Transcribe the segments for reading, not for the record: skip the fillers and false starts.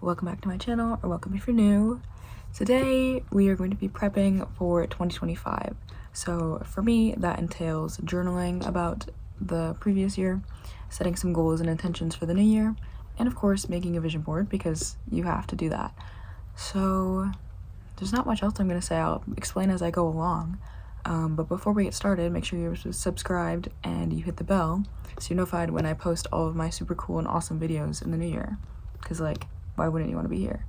welcome back to my channel, or welcome if you're new. Today we are going to be prepping for 2025. So for me, that entails journaling about the previous year, setting some goals and intentions for the new year, and of course making a vision board because you have to do that. So there's not much else I'm going to say. I'll explain as I go along. But before we get started, make sure you're subscribed and you hit the bell so you're notified when I post all of my super cool and awesome videos in the new year. Because, like, why wouldn't you want to be here?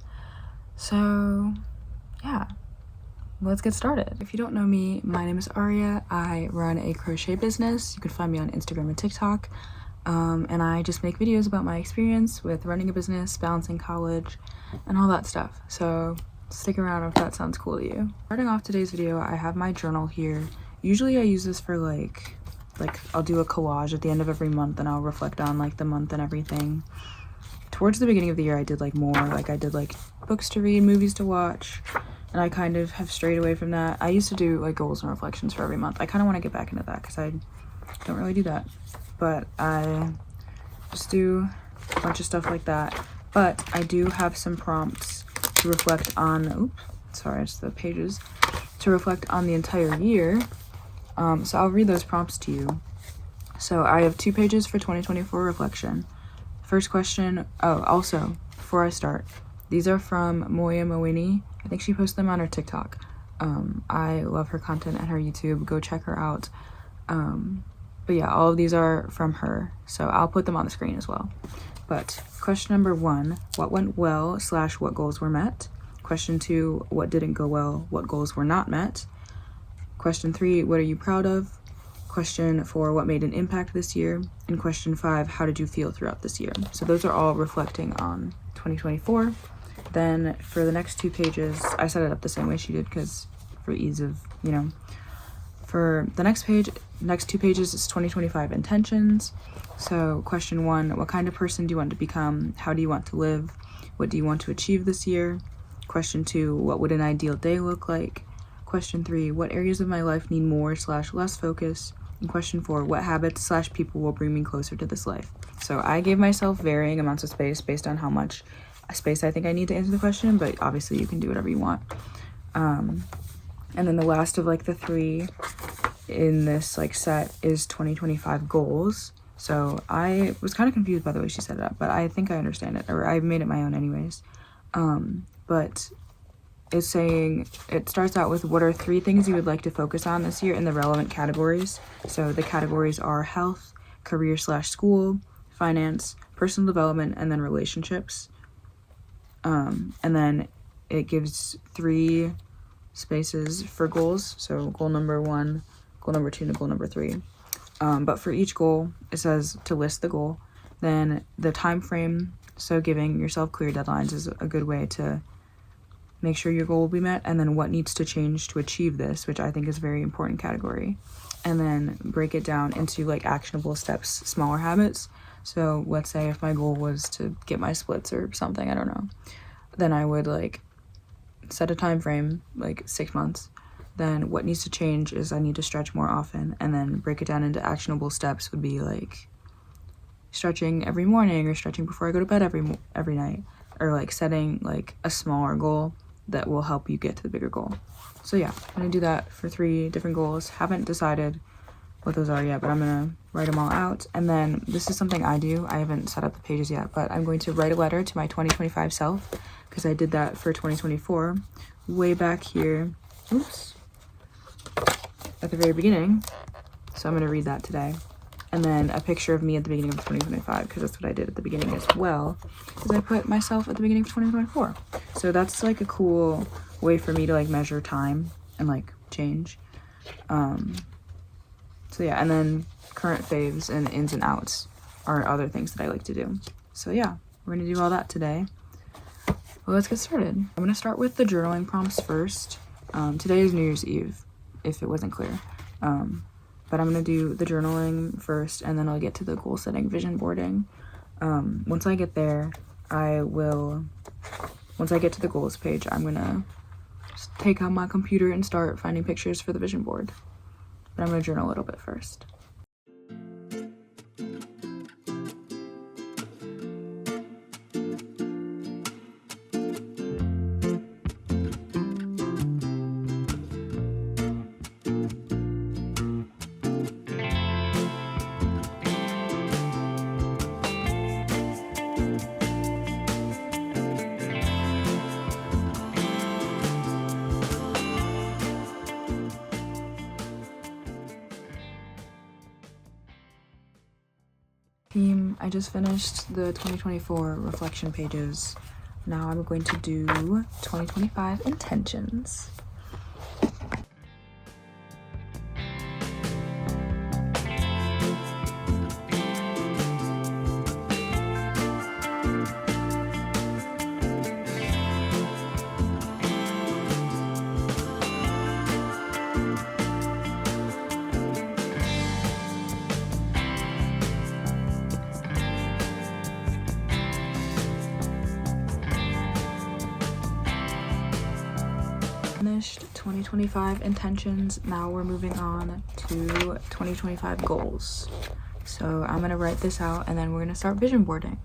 So, yeah, let's get started. If you don't know me, my name is Aria. I run a crochet business. You can find me on Instagram and TikTok. And I just make videos about my experience with running a business, balancing college, and all that stuff. So stick around if that sounds cool to you. Starting off today's video, I have my journal here. Usually I use this for like I'll do a collage at the end of every month and I'll reflect on like the month and everything. Towards the beginning of the year, I did like more, like I did like books to read, movies to watch, and I kind of have strayed away from that. I used to do like goals and reflections for every month. I kind of want to get back into that because I don't really do that, but I just do a bunch of stuff like that. But I do have some prompts to reflect on, oops, sorry, it's the pages, to reflect on the entire year. So I'll read those prompts to you. So I have 2 pages for 2024 reflection. First question, also, before I start, these are from Moya Mowini. I think she posts them on her TikTok. I love her content and her YouTube. Go check her out. But yeah, all of these are from her, so I'll put them on the screen as well. But question number 1, what went well / what goals were met? Question 2, what didn't go well, what goals were not met? Question 3, what are you proud of? Question 4, what made an impact this year? And question 5, how did you feel throughout this year? So those are all reflecting on 2024. Then for the next 2 pages, I set it up the same way she did because for ease of, for the next 2 pages is 2025 intentions. So question 1, what kind of person do you want to become? How do you want to live? What do you want to achieve this year? Question 2, what would an ideal day look like? Question 3, what areas of my life need more / less focus? And question 4, what habits / people will bring me closer to this life? So I gave myself varying amounts of space based on how much space I think I need to answer the question, but obviously you can do whatever you want. And then the last of like the 3 in this like set is 2025 goals. So I was kind of confused by the way she set it up, but I think I understand it, or I made it my own anyways. But it's saying, it starts out with what are 3 things you would like to focus on this year in the relevant categories. So the categories are health, career / school, finance, personal development, and then relationships. And then it gives 3 spaces for goals. So goal number 1, goal number 2, and goal number 3. But for each goal, it says to list the goal. Then the time frame, so giving yourself clear deadlines is a good way to make sure your goal will be met, and then what needs to change to achieve this, which I think is a very important category. And then break it down into like actionable steps, smaller habits. So let's say if my goal was to get my splits or something, I don't know, then I would like set a time frame, like 6 months. Then what needs to change is I need to stretch more often, and then break it down into actionable steps would be like stretching every morning or stretching before I go to bed every night, or like setting like a smaller goal that will help you get to the bigger goal. So yeah, I'm gonna do that for 3 different goals. Haven't decided what those are yet, but I'm gonna write them all out. And then this is something I do. I haven't set up the pages yet, but I'm going to write a letter to my 2025 self because I did that for 2024 way back here. Oops. At the very beginning. So I'm gonna read that today. And then a picture of me at the beginning of 2025, because that's what I did at the beginning as well, is I put myself at the beginning of 2024. So that's like a cool way for me to like measure time and like change. So yeah, and then current faves and ins and outs are other things that I like to do. So yeah, we're gonna do all that today. Well, let's get started. I'm gonna start with the journaling prompts first. Today is New Year's Eve, if it wasn't clear. But I'm going to do the journaling first, and then I'll get to the goal setting, vision boarding. Once I get there, once I get to the goals page, I'm going to take out my computer and start finding pictures for the vision board. But I'm going to journal a little bit first. Team, I just finished the 2024 reflection pages. Now I'm going to do 2025 intentions. Finished 2025 intentions. Now we're moving on to 2025 goals. So I'm gonna write this out and then we're gonna start vision boarding.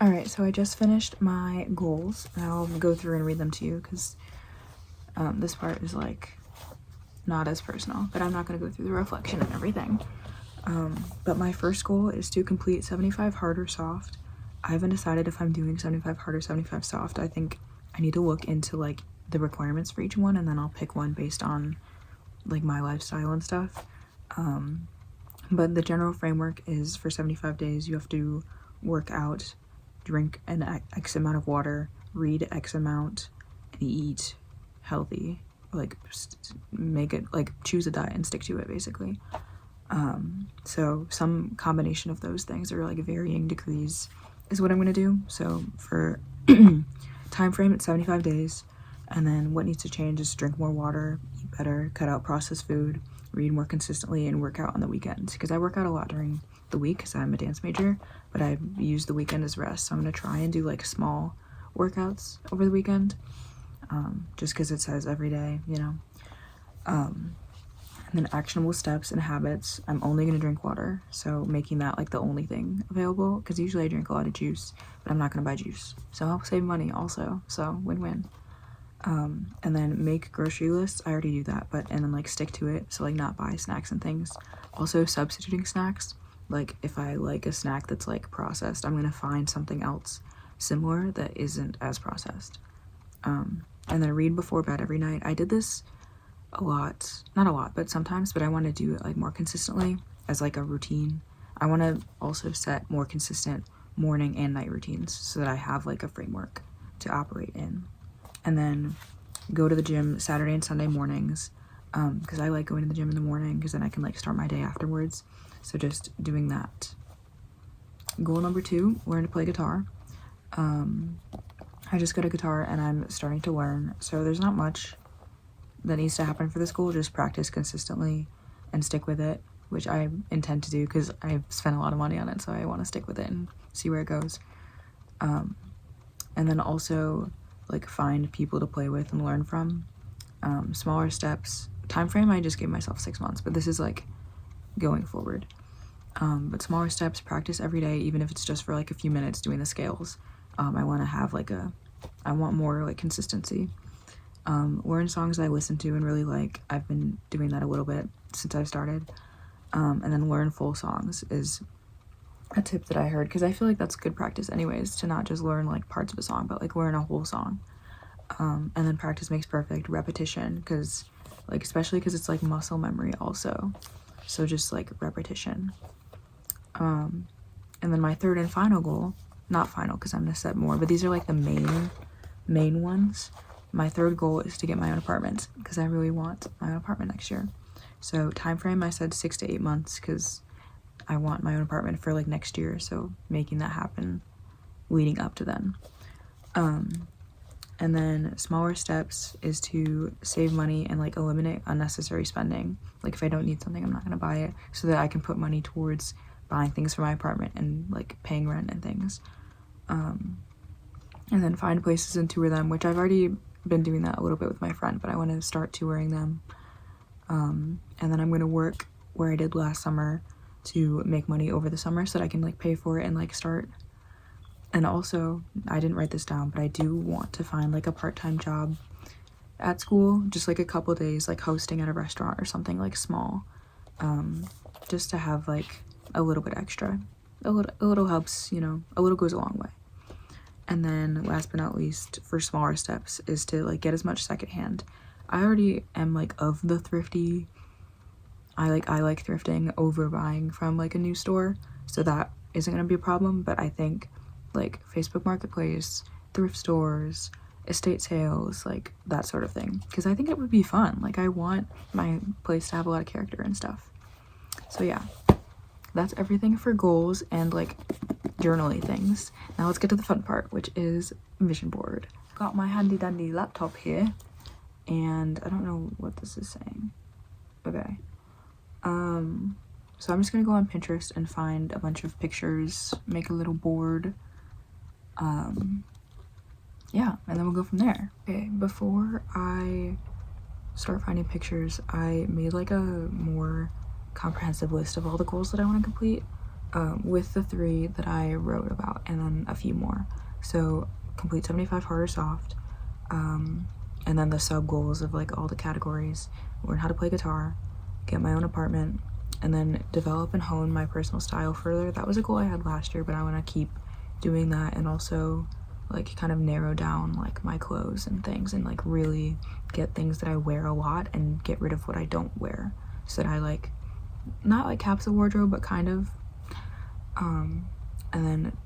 Alright, so I just finished my goals. I'll go through and read them to you because this part is like not as personal, but I'm not going to go through the reflection and everything. But my first goal is to complete 75 hard or soft. I haven't decided if I'm doing 75 hard or 75 soft. I think I need to look into like the requirements for each one and then I'll pick one based on like my lifestyle and stuff. But the general framework is for 75 days you have to work out, drink an X amount of water, read X amount, and eat healthy. Like make it like choose a diet and stick to it basically. So some combination of those things or like varying degrees is what I'm gonna do. So for time frame it's 75 days, and then what needs to change is drink more water, eat better, cut out processed food, read more consistently, and work out on the weekends because I work out a lot during the week because I'm a dance major, but I use the weekend as rest. So I'm gonna try and do like small workouts over the weekend, just because it says every day, you know. And then actionable steps and habits. I'm only gonna drink water, so making that like the only thing available because usually I drink a lot of juice, but I'm not gonna buy juice, so I'll save money also. So win-win. And then make grocery lists. I already do that, but and then like stick to it. So like not buy snacks and things. Also substituting snacks. Like if I like a snack that's like processed, I'm gonna find something else similar that isn't as processed. And then read before bed every night. I did this a lot, not a lot, but sometimes, but I want to do it like more consistently as like a routine. I want to also set more consistent morning and night routines so that I have like a framework to operate in. And then go to the gym Saturday and Sunday mornings, because I like going to the gym in the morning because then I can like start my day afterwards. So just doing that. Goal number 2, learn to play guitar. I just got a guitar and I'm starting to learn, so there's not much that needs to happen for this goal. Just practice consistently and stick with it, which I intend to do because I've spent a lot of money on it, so I want to stick with it and see where it goes. And then also like find people to play with and learn from. Smaller steps. Time frame I just gave myself 6 months, but this is like going forward. But smaller steps, practice every day, even if it's just for like a few minutes doing the scales. I want to have like I want more like consistency. Learn songs I listen to and really like. I've been doing that a little bit since I've started. And then learn full songs is a tip that I heard because I feel like that's good practice anyways, to not just learn like parts of a song but like learn a whole song. And then practice makes perfect. Repetition, because like especially because it's like muscle memory also, so just like repetition. And then my third and final goal, not final because I'm gonna set more, but these are like the main ones. My third goal is to get my own apartment because I really want my own apartment next year. So time frame I said 6 to 8 months because I want my own apartment for like next year, so making that happen leading up to then. And then smaller steps is to save money and like eliminate unnecessary spending. Like if I don't need something, I'm not gonna buy it, so that I can put money towards buying things for my apartment and like paying rent and things. And then find places and tour them, which I've already been doing that a little bit with my friend, but I want to start touring them. And then I'm gonna work where I did last summer to make money over the summer so that I can like pay for it and like start. And also, I didn't write this down, but I do want to find like a part-time job at school, just like a couple days, like hosting at a restaurant or something like small, just to have like a little bit extra. A little helps, you know, a little goes a long way. And then last but not least, for smaller steps, is to like get as much secondhand. I already am like of the thrifty. I like thrifting over buying from like a new store, so that isn't gonna be a problem. But I think like Facebook Marketplace, thrift stores, estate sales, like that sort of thing, because I think it would be fun. Like I want my place to have a lot of character and stuff. So yeah, that's everything for goals and like journaling things. Now let's get to the fun part, which is vision board. Got my handy dandy laptop here, and I don't know what this is saying. Okay. So I'm just gonna go on Pinterest and find a bunch of pictures, make a little board. Yeah, and then we'll go from there. Okay, before I start finding pictures, I made like a more comprehensive list of all the goals that I want to complete, with the 3 that I wrote about and then a few more. So complete 75 hard or soft, and then the sub goals of like all the categories: learn how to play guitar, get my own apartment, and then develop and hone my personal style further. That was a goal I had last year, but I want to keep doing that, and also like kind of narrow down like my clothes and things, and like really get things that I wear a lot and get rid of what I don't wear, so that I like not like capsule wardrobe, but kind of. And then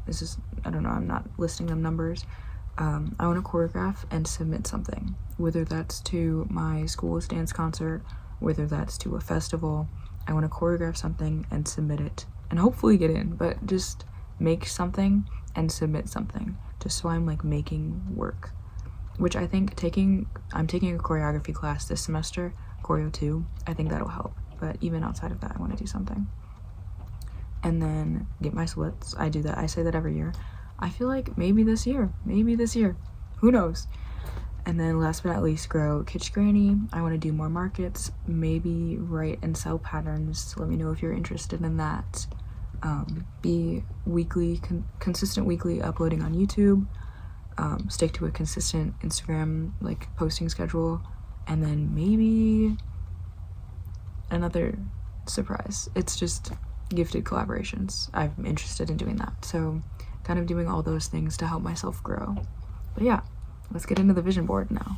this is, I don't know, I'm not listing them numbers. I want to choreograph and submit something, whether that's to my school's dance concert, whether that's to a festival. I want to choreograph something and submit it, and hopefully get in, but just make something and submit something, just so I'm like making work. Which I think I'm taking a choreography class this semester, Choreo 2. I think that'll help, but even outside of that, I want to do something. And then get my splits. I do that, I say that every year. I feel like maybe this year, who knows. And then last but not least, grow Kitsch Granny. I want to do more markets, maybe write and sell patterns. Let me know if you're interested in that. Be weekly, consistent weekly uploading on YouTube. Stick to a consistent Instagram like posting schedule, and then maybe another surprise. It's just gifted collaborations. I'm interested in doing that, so kind of doing all those things to help myself grow. But yeah, let's get into the vision board now.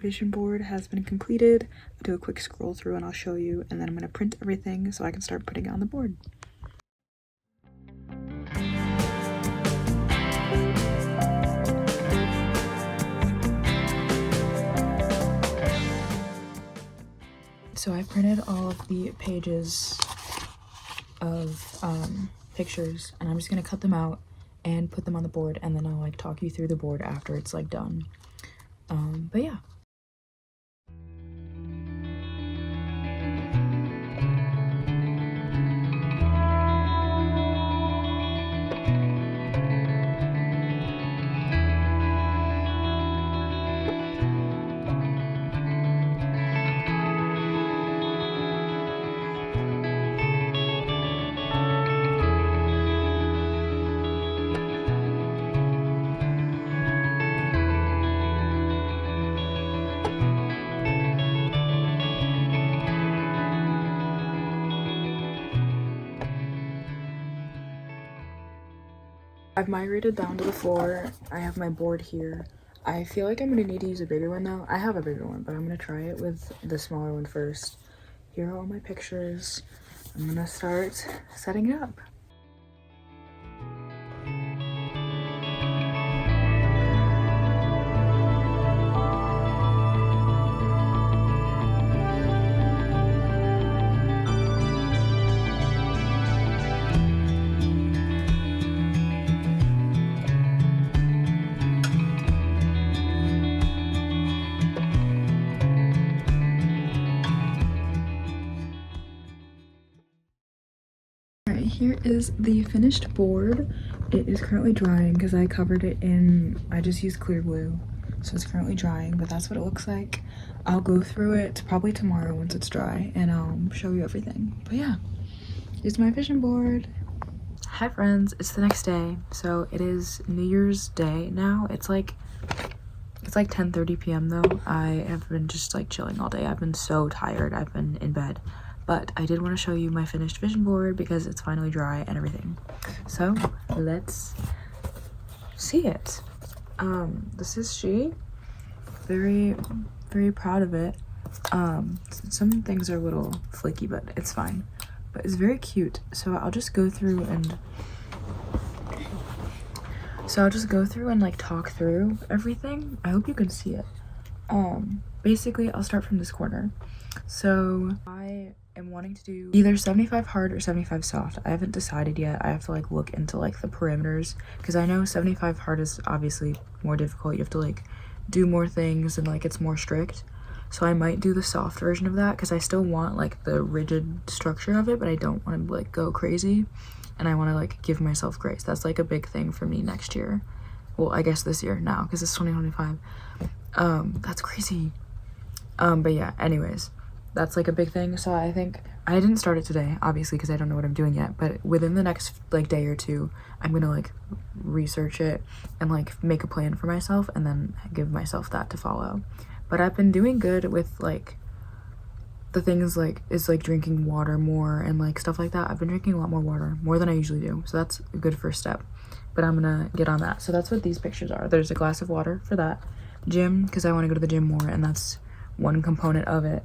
Vision board has been completed. I'll do a quick scroll through and I'll show you, and then I'm going to print everything so I can start putting it on the board. So I printed all of the pages of pictures, and I'm just going to cut them out and put them on the board, and then I'll like talk you through the board after it's like done. But yeah. I've migrated down to the floor. I have my board here. I feel like I'm gonna need to use a bigger one though. I have a bigger one, but I'm gonna try it with the smaller one first. Here are all my pictures. I'm gonna start setting it up. Alright, here is the finished board. It is currently drying because I covered it in, I just used clear glue. So it's currently drying, but that's what it looks like. I'll go through it probably tomorrow once it's dry and I'll show you everything. But yeah, here's my vision board. Hi friends, it's the next day. So it is New Year's Day now. It's like 10:30 p.m. though. I have been just like chilling all day. I've been so tired. I've been in bed. But I did want to show you my finished vision board because it's finally dry and everything. So let's see it. This is she. Very, very proud of it. Some things are a little flaky, but it's fine. But it's very cute. So I'll just go through and like talk through everything. I hope you can see it. Basically I'll start from this corner. So I am wanting to do either 75 hard or 75 soft. I haven't decided yet. I have to like look into like the parameters because I know 75 hard is obviously more difficult. You have to like do more things and like it's more strict. So I might do the soft version of that because I still want like the rigid structure of it, but I don't want to like go crazy and I want to like give myself grace. That's like a big thing for me next year. Well, I guess this year now because it's 2025. That's crazy. But yeah, anyways, that's like a big thing. So I think I didn't start it today, obviously, because I don't know what I'm doing yet, but within the next like day or two, I'm gonna like research it and like make a plan for myself and then give myself that to follow. But I've been doing good with like the things like is like drinking water more and like stuff like that. I've been drinking a lot more water, more than I usually do, so that's a good first step. But I'm gonna get on that. So that's what these pictures are. There's a glass of water for that. Gym, because I want to go to the gym more, and that's one component of it.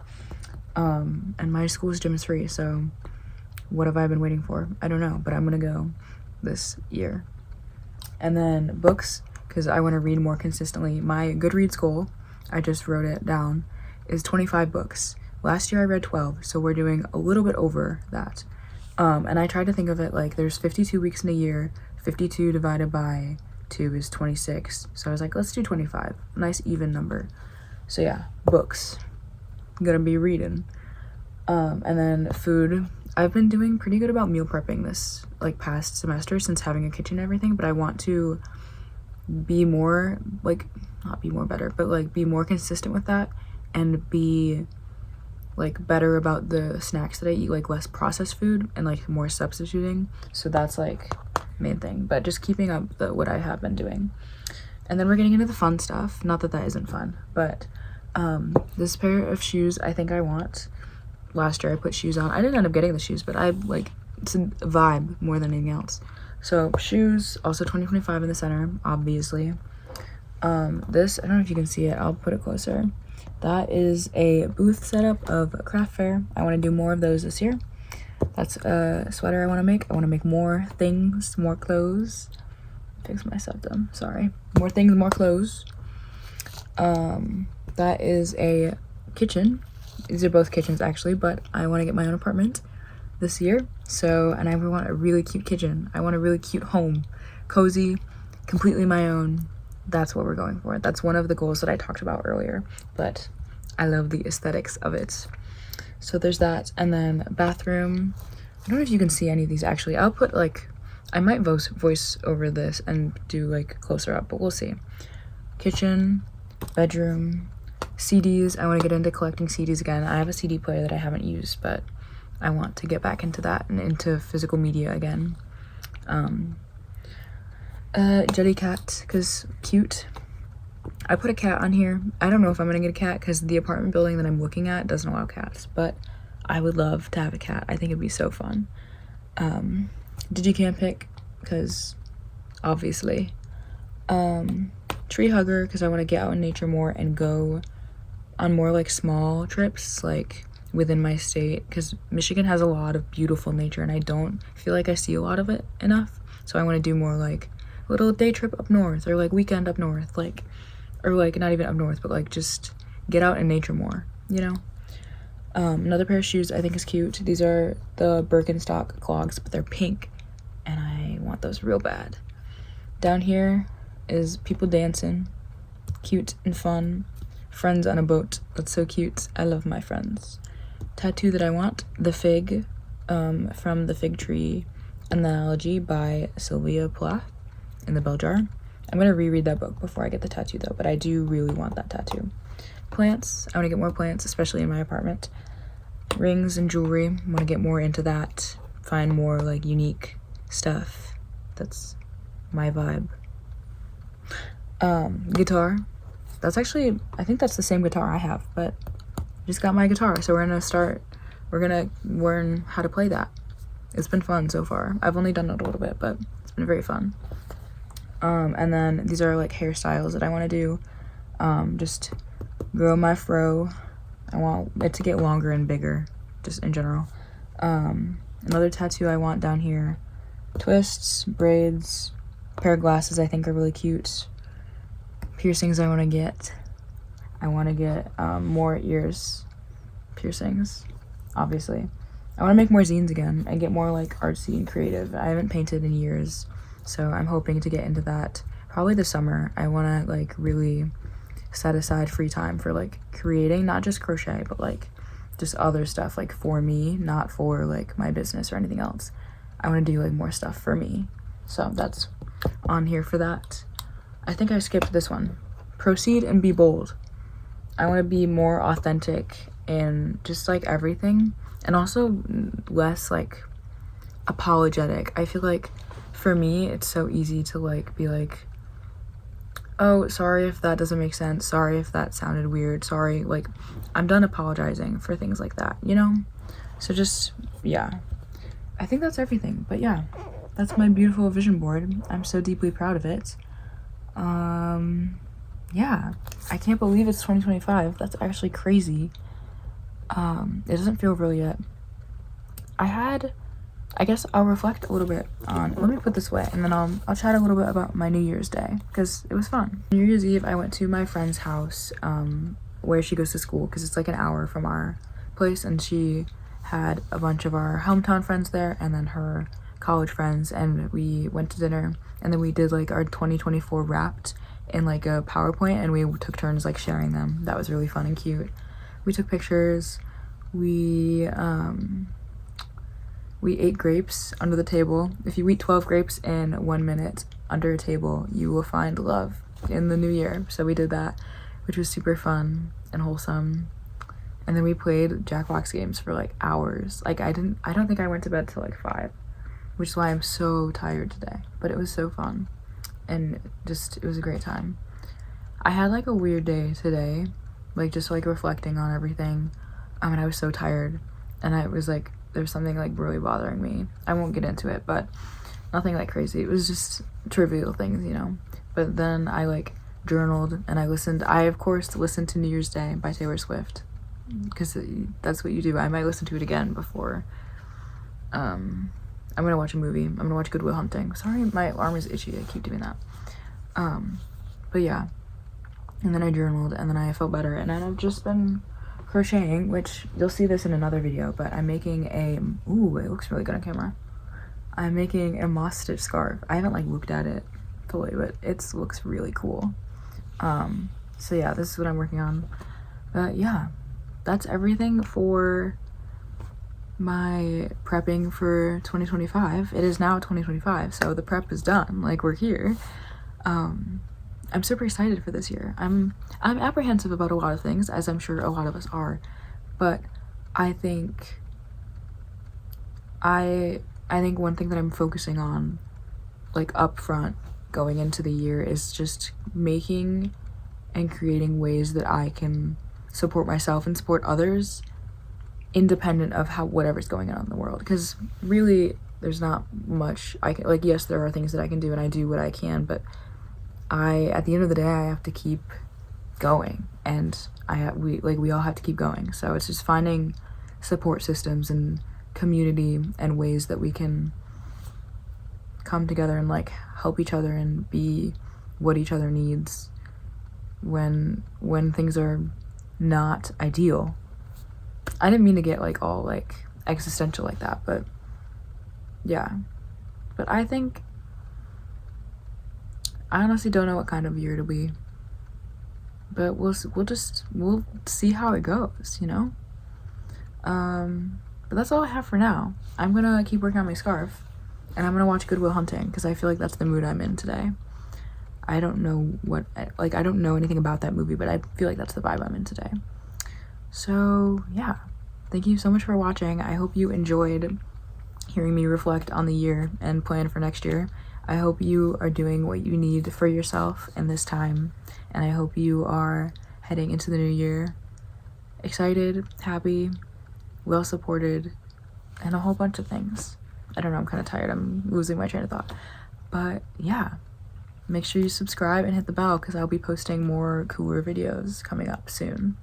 And my school's gym is free, so what have I been waiting for? I don't know, but I'm gonna go this year. And then books, because I want to read more consistently. My Goodreads goal, I just wrote it down, is 25 books. Last year I read 12, so we're doing a little bit over that. And I tried to think of it like there's 52 weeks in a year. 52 divided by 2 is 26. So I was like, let's do 25. Nice even number. So yeah, books. I'm gonna be reading. And then food. I've been doing pretty good about meal prepping this like past semester since having a kitchen and everything, but I want to be more like, not be more better, but like be more consistent with that and be like better about the snacks that I eat, like less processed food and like more substituting. So that's like main thing, but just keeping up what I have been doing. And then we're getting into the fun stuff. Not that that isn't fun, but this pair of shoes I think I want. Last year I put shoes on. I didn't end up getting the shoes, but I like, it's a vibe more than anything else. So shoes, also 2025 in the center, obviously. This, I don't know if you can see it, I'll put it closer. That is a booth setup of a craft fair. I want to do more of those this year. That's a sweater I want to make. I want to make more things, more clothes. Fix my septum, sorry. More things, more clothes. That is a kitchen. These are both kitchens actually, but I want to get my own apartment this year. So, and I want a really cute kitchen. I want a really cute home. Cozy, completely my own. That's what we're going for. That's one of the goals that I talked about earlier, but I love the aesthetics of it. So there's that. And then bathroom. I don't know if you can see any of these actually. I'll put like, I might voice over this and do like closer up, but we'll see. Kitchen, bedroom, CDs. I want to get into collecting CDs again. I have a CD player that I haven't used, but I want to get back into that and into physical media again. Jelly cat, because cute. I put a cat on here. I don't know if I'm gonna get a cat because the apartment building that I'm looking at doesn't allow cats, but I would love to have a cat. I think it'd be so fun. Digicam pick, because obviously. Tree hugger, because I want to get out in nature more and go on more like small trips, like within my state, because Michigan has a lot of beautiful nature and I don't feel like I see a lot of it enough. So I want to do more like little day trip up north, or like weekend up north, like, or like not even up north, but like just get out in nature more, you know. Another pair of shoes I think is cute. These are the Birkenstock clogs, but they're pink and I want those real bad. Down here is people dancing, cute and fun. Friends on a boat, that's so cute. I love my friends. Tattoo that I want, the fig, from the Fig Tree Analogy by Sylvia Plath in the bell jar. I'm gonna reread that book before I get the tattoo though, but I do really want that tattoo. Plants, I want to get more plants, especially in my apartment. Rings and jewelry, I want to get more into that, find more like unique stuff. That's my vibe. Guitar, that's actually, I think that's the same guitar I have, but I just got my guitar, so we're gonna learn how to play that. It's been fun so far. I've only done it a little bit, but it's been very fun. And then these are like hairstyles that I want to do. Just grow my fro. I want it to get longer and bigger, just in general. Another tattoo I want down here, twists, braids, pair of glasses I think are really cute. Piercings I want to get. I want to get more ears piercings, obviously. I want to make more zines again and get more like artsy and creative. I haven't painted in years, so I'm hoping to get into that probably this summer. I want to like really set aside free time for like creating, not just crochet, but like just other stuff like for me, not for like my business or anything else. I want to do like more stuff for me, so that's on here for that. I think I skipped this one. Proceed and be bold. I want to be more authentic in just like everything, and also less like apologetic. I feel like for me it's so easy to like be like, oh, sorry if that doesn't make sense, sorry if that sounded weird, sorry, like I'm done apologizing for things like that, you know. So just, yeah, I think that's everything. But yeah, that's my beautiful vision board. I'm so deeply proud of it. Yeah, I can't believe it's 2025. That's actually crazy. It doesn't feel real yet. I guess I'll reflect a little bit on, let me put this away, and then I'll chat a little bit about my New Year's Day, because it was fun. New Year's Eve, I went to my friend's house, where she goes to school, because it's like an hour from our place, and she had a bunch of our hometown friends there, and then her college friends, and we went to dinner, and then we did like our 2024 wrapped in like a PowerPoint, and we took turns like sharing them. That was really fun and cute. We took pictures. We ate grapes under the table. If you eat 12 grapes in 1 minute under a table, you will find love in the new year. So we did that, which was super fun and wholesome. And then we played Jackbox games for like hours. Like I don't think I went to bed till like 5, which is why I'm so tired today. But it was so fun, and just, it was a great time. I had like a weird day today, like just like reflecting on everything. And I was so tired, and I was like, there's something like really bothering me. I won't get into it, but nothing like crazy. It was just trivial things, you know. But then I like journaled, and I of course listened to New Year's Day by Taylor Swift, because that's what you do. I might listen to it again before I'm gonna watch a movie. I'm gonna watch Good Will Hunting. Sorry, my arm is itchy, I keep doing that. But yeah, and then I journaled, and then I felt better, and then I've just been crocheting, which you'll see this in another video, but I'm making ooh, it looks really good on camera. I'm making a moss stitch scarf. I haven't like looked at it fully, but it looks really cool. So yeah, this is what I'm working on. But yeah, that's everything for my prepping for 2025. It is now 2025, so the prep is done. Like, we're here. I'm super excited for this year. I'm apprehensive about a lot of things, as I'm sure a lot of us are, but I think one thing that I'm focusing on, like up front going into the year, is just making and creating ways that I can support myself and support others independent of whatever's going on in the world. Because really there's not much I can, like, yes, there are things that I can do, and I do what I can, but at the end of the day, I have to keep going, and we all have to keep going. So it's just finding support systems and community and ways that we can come together and like help each other and be what each other needs when things are not ideal. I didn't mean to get like all like existential like that, but yeah. But I honestly don't know what kind of year it'll be, but we'll see how it goes, you know. But that's all I have for now. I'm gonna keep working on my scarf, and I'm gonna watch Good Will Hunting because I feel like that's the mood I'm in today. I don't know I don't know anything about that movie, but I feel like that's the vibe I'm in today. So yeah, thank you so much for watching. I hope you enjoyed hearing me reflect on the year and plan for next year. I hope you are doing what you need for yourself in this time, and I hope you are heading into the new year excited, happy, well supported, and a whole bunch of things. I don't know, I'm kind of tired. I'm losing my train of thought. But yeah, make sure you subscribe and hit the bell because I'll be posting more cooler videos coming up soon.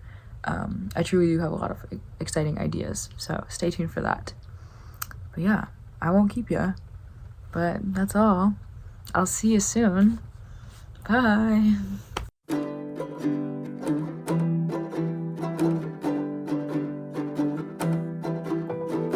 I truly do have a lot of exciting ideas, so stay tuned for that. But yeah, I won't keep ya, but that's all. I'll see you soon. Bye.